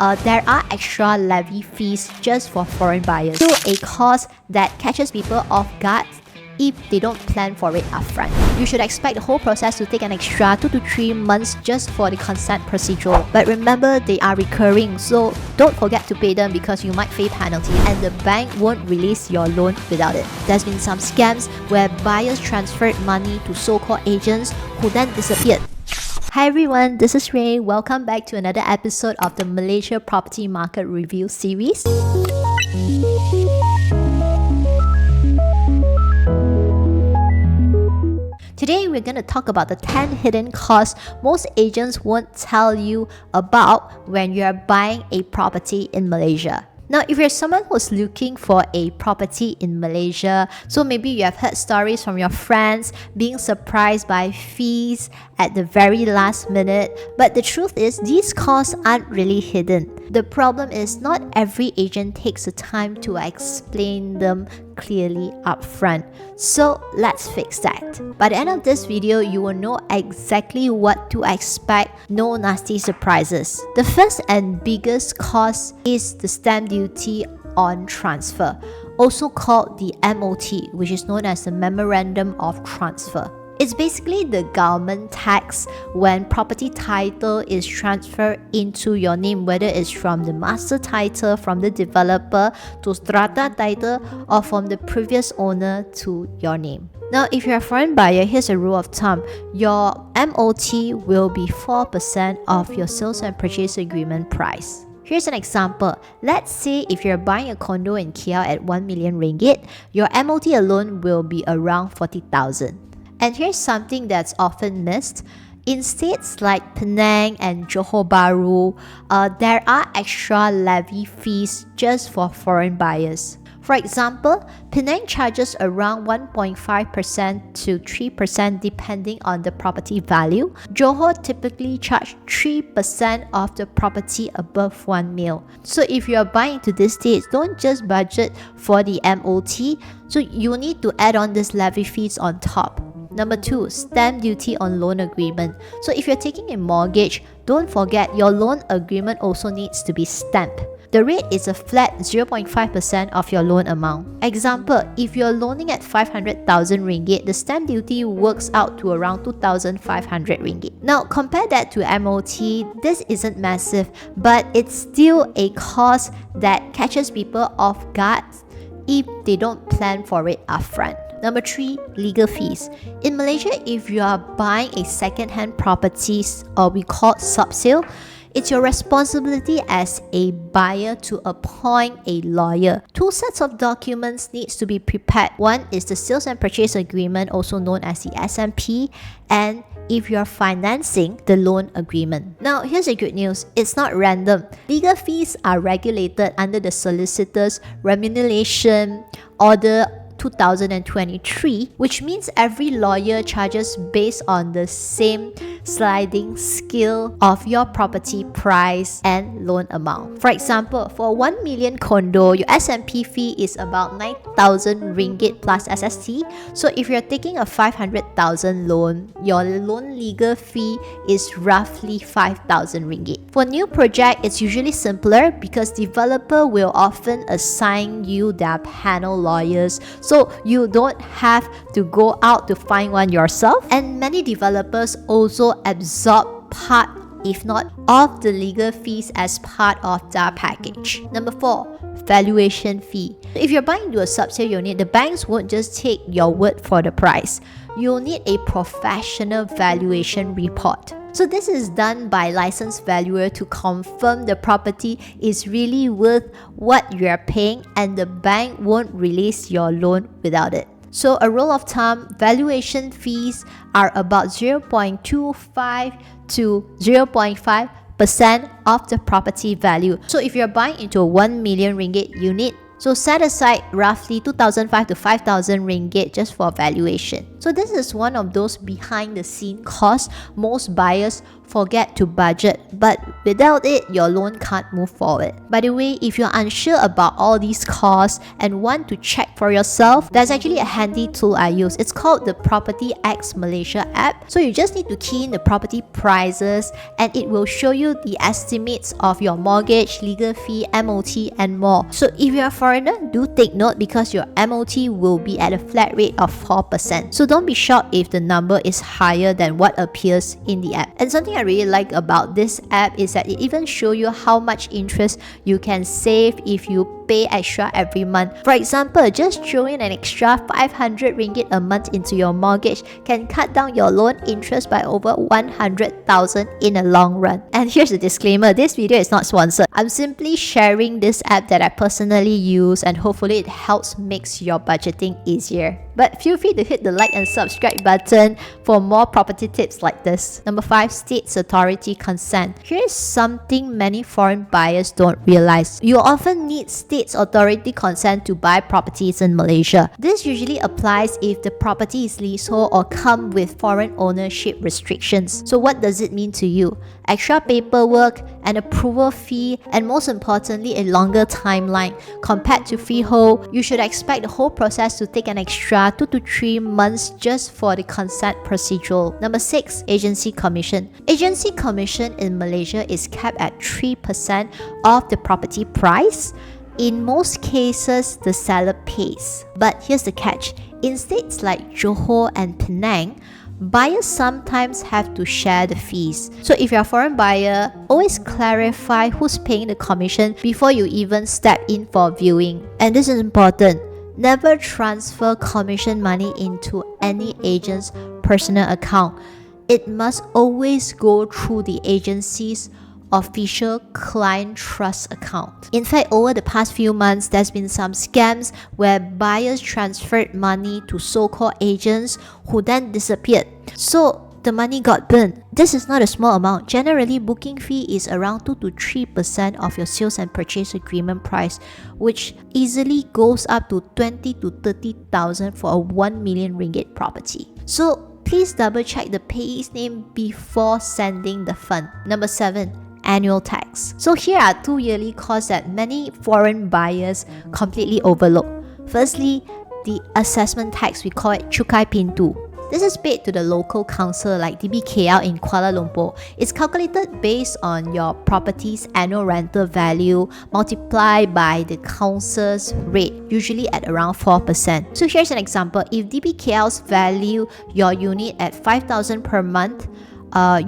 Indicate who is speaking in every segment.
Speaker 1: there are extra levy fees just for foreign buyers. So a cost that catches people off guard if they don't plan for it upfront. You should expect the whole process to take an extra 2 to 3 months just for the consent procedure. But remember, they are recurring, so don't forget to pay them because you might face penalty and the bank won't release your loan without it. There's been some scams where buyers transferred money to so-called agents who then disappeared. Hi everyone, this is Ray. Welcome back to another episode of the Malaysia Property Market Review series. Today, we're going to talk about the 10 hidden costs most agents won't tell you about when you're buying a property in Malaysia. Now, if you're someone who's looking for a property in Malaysia, so maybe you have heard stories from your friends being surprised by fees at the very last minute, but the truth is these costs aren't really hidden. The problem is not every agent takes the time to explain them clearly upfront. So let's fix that. By the end of this video, you will know exactly what to expect, no nasty surprises. The first and biggest cost is the stamp duty on transfer, also called the MOT, which is known as the Memorandum of Transfer. It's basically the government tax when property title is transferred into your name, whether it's from the master title, from the developer to strata title, or from the previous owner to your name. Now, if you're a foreign buyer, here's a rule of thumb. Your MOT will be 4% of your sales and purchase agreement price. Here's an example. Let's say if you're buying a condo in KL at 1 million ringgit, your MOT alone will be around 40,000. And here's something that's often missed. In states like Penang and Johor Bahru, there are extra levy fees just for foreign buyers. For example, Penang charges around 1.5% to 3% depending on the property value. Johor typically charge 3% of the property above 1 mil. So if you are buying to these states, don't just budget for the MOT. So you need to add on this levy fees on top. Number 2, stamp duty on loan agreement. So if you're taking a mortgage, don't forget your loan agreement also needs to be stamped. The rate is a flat 0.5% of your loan amount. Example, if you're loaning at 500,000 ringgit, the stamp duty works out to around 2,500 ringgit. Now, compare that to MOT. This isn't massive, but it's still a cost that catches people off guard if they don't plan for it upfront. Number 3, legal fees. In Malaysia, if you are buying a second-hand properties, or we call subsale, it's your responsibility as a buyer to appoint a lawyer. 2 sets of documents needs to be prepared. One is the sales and purchase agreement, also known as the SMP, and if you're financing, the loan agreement. Now, here's the good news. It's not random. Legal fees are regulated under the Solicitor's Remuneration Order 2023, which means every lawyer charges based on the same sliding scale of your property price and loan amount. For example, for a 1 million condo, your SMP fee is about 9,000 ringgit plus SST. So if you're taking a 500,000 loan, your loan legal fee is roughly 5,000 ringgit. For new project, it's usually simpler because developer will often assign you their panel lawyers, so you don't have to go out to find one yourself. And many developers also absorb part, if not all, of the legal fees as part of their package. Number 4, valuation fee. If you're buying into a subsale unit, the banks won't just take your word for the price. You'll need a professional valuation report. So this is done by licensed valuer to confirm the property is really worth what you're paying and the bank won't release your loan without it. So a rule of thumb, valuation fees are about 0.25 to 0.5% of the property value. So if you're buying into a 1 million ringgit unit, so set aside roughly 2,500 to 5,000 ringgit just for valuation. So this is one of those behind the scene costs most buyers forget to budget, but without it, your loan can't move forward. By the way, if you're unsure about all these costs and want to check for yourself, there's actually a handy tool I use. It's called the Property X Malaysia app. So you just need to key in the property prices and it will show you the estimates of your mortgage, legal fee, MOT and more. So if you're a foreigner, do take note because your MOT will be at a flat rate of 4%. So don't be shocked if the number is higher than what appears in the app. And something I really like about this app is that it even shows you how much interest you can save if you pay extra every month. For example, just throwing an extra 500 ringgit a month into your mortgage can cut down your loan interest by over 100,000 in a long run. And here's a disclaimer, this video is not sponsored. I'm simply sharing this app that I personally use and hopefully it helps makes your budgeting easier. But feel free to hit the like and subscribe button for more property tips like this. Number 5, State's Authority Consent. Here's something many foreign buyers don't realize. You often need State's Authority Consent to buy properties in Malaysia. This usually applies if the property is leasehold or come with foreign ownership restrictions. So what does it mean to you? Extra paperwork, an approval fee, and most importantly, a longer timeline. Compared to freehold, you should expect the whole process to take an extra 2 to 3 months just for the consent procedural. Number 6, Agency Commission. Agency Commission in Malaysia is capped at 3% of the property price. In most cases, the seller pays. But here's the catch. In states like Johor and Penang, buyers sometimes have to share the fees. So if you're a foreign buyer, always clarify who's paying the commission before you even step in for viewing. And this is important. Never transfer commission money into any agent's personal account. It must always go through the agency's official client trust account. In fact, over the past few months, there's been some scams where buyers transferred money to so-called agents who then disappeared. So the money got burned. This is not a small amount. Generally, booking fee is around 2 to 3% of your sales and purchase agreement price, which easily goes up to 20 to 30,000 for a 1 million ringgit property. So please double check the payee's name before sending the fund. Number 7, annual tax. So here are 2 yearly costs that many foreign buyers completely overlook. Firstly, the assessment tax, we call it Cukai Pintu. This is paid to the local council like DBKL in Kuala Lumpur. It's calculated based on your property's annual rental value multiplied by the council's rate, usually at around 4%. So here's an example. If DBKL's value your unit at 5,000 per month,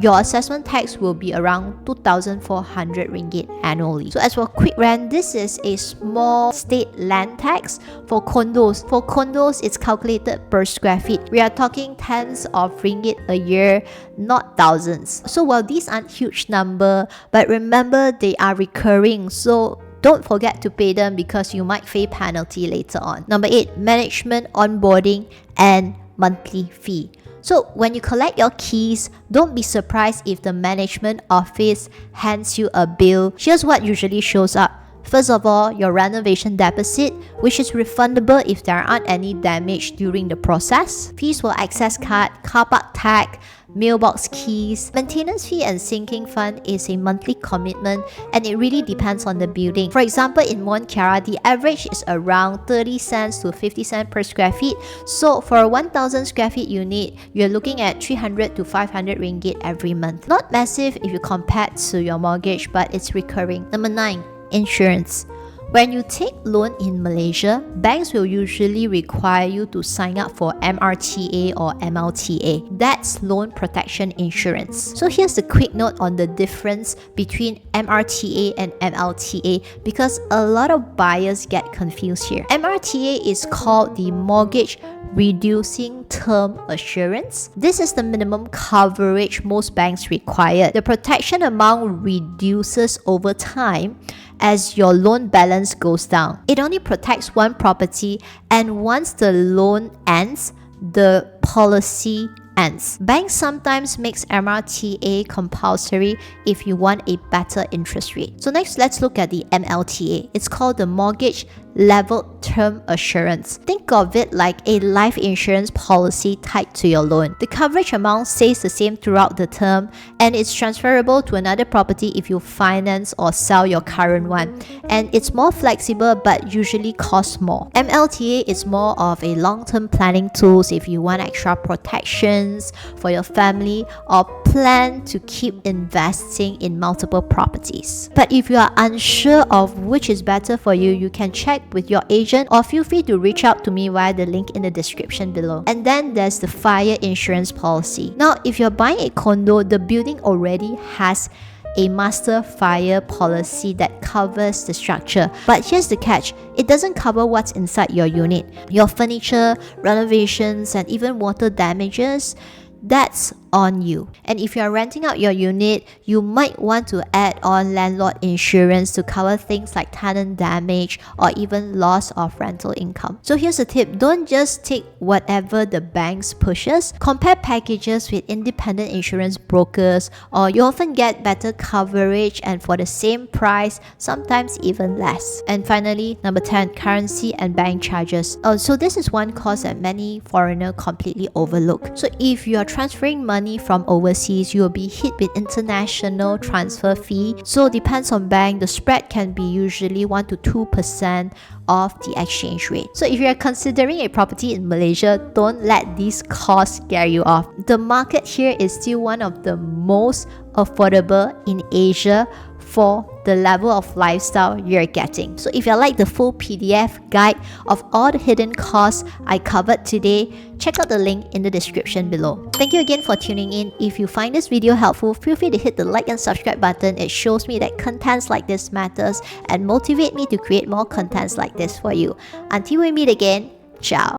Speaker 1: your assessment tax will be around 2,400 ringgit annually. So as for quick rent, this is a small state land tax for condos. For condos, it's calculated per square feet. We are talking tens of ringgit a year, not thousands. So while these aren't huge number, but remember they are recurring. So don't forget to pay them because you might pay penalty later on. Number 8, management, onboarding, and monthly fee. So when you collect your keys, don't be surprised if the management office hands you a bill. Here's what usually shows up. First of all, your renovation deposit, which is refundable if there aren't any damage during the process. Fees for access card, car park tag, mailbox keys. Maintenance fee and sinking fund is a monthly commitment and it really depends on the building. For example, in Mont Kiara, the average is around 30 cents to 50 cents per square feet. So for a 1,000 square feet unit, you're looking at 300 to 500 ringgit every month. Not massive if you compare to your mortgage, but it's recurring. Number 9, insurance. When you take loan in Malaysia, banks will usually require you to sign up for MRTA or MLTA. That's loan protection insurance. So here's a quick note on the difference between MRTA and MLTA because a lot of buyers get confused here. MRTA is called the Mortgage Reducing Term Assurance. This is the minimum coverage most banks require. The protection amount reduces over time as your loan balance goes down. It only protects one property, and once the loan ends, the policy ends. Banks sometimes makes MRTA compulsory if you want a better interest rate. So next, let's look at the MLTA. It's called the Mortgage Level Term Assurance. Think think of it like a life insurance policy tied to your loan. The coverage amount stays the same throughout the term, and it's transferable to another property if you finance or sell your current one. And it's more flexible but usually costs more. MLTA is more of a long-term planning tool if you want extra protections for your family or plan to keep investing in multiple properties. But if you are unsure of which is better for you, you can check with your agent or feel free to reach out to me via the link in the description below. And then there's the fire insurance policy. Now, if you're buying a condo, the building already has a master fire policy that covers the structure. But here's the catch, it doesn't cover what's inside your unit. Your furniture, renovations, and even water damages, that's on you. And if you're renting out your unit, you might want to add on landlord insurance to cover things like tenant damage or even loss of rental income. So here's a tip, don't just take whatever the banks pushes. Compare packages with independent insurance brokers, or you often get better coverage and for the same price, sometimes even less. And finally, number 10, currency and bank charges. So this is one cost that many foreigners completely overlook. So if you are transferring money from overseas, you will be hit with international transfer fee. So depends on bank, the spread can be usually 1 to 2% of the exchange rate. So if you are considering a property in Malaysia, don't let these costs scare you off. The market here is still one of the most affordable in Asia for the level of lifestyle you're getting. So if you like the full PDF guide of all the hidden costs I covered today, check out the link in the description below. Thank you again for tuning in. If you find this video helpful, feel free to hit the like and subscribe button. It shows me that contents like this matters and motivate me to create more contents like this for you. Until we meet again, ciao.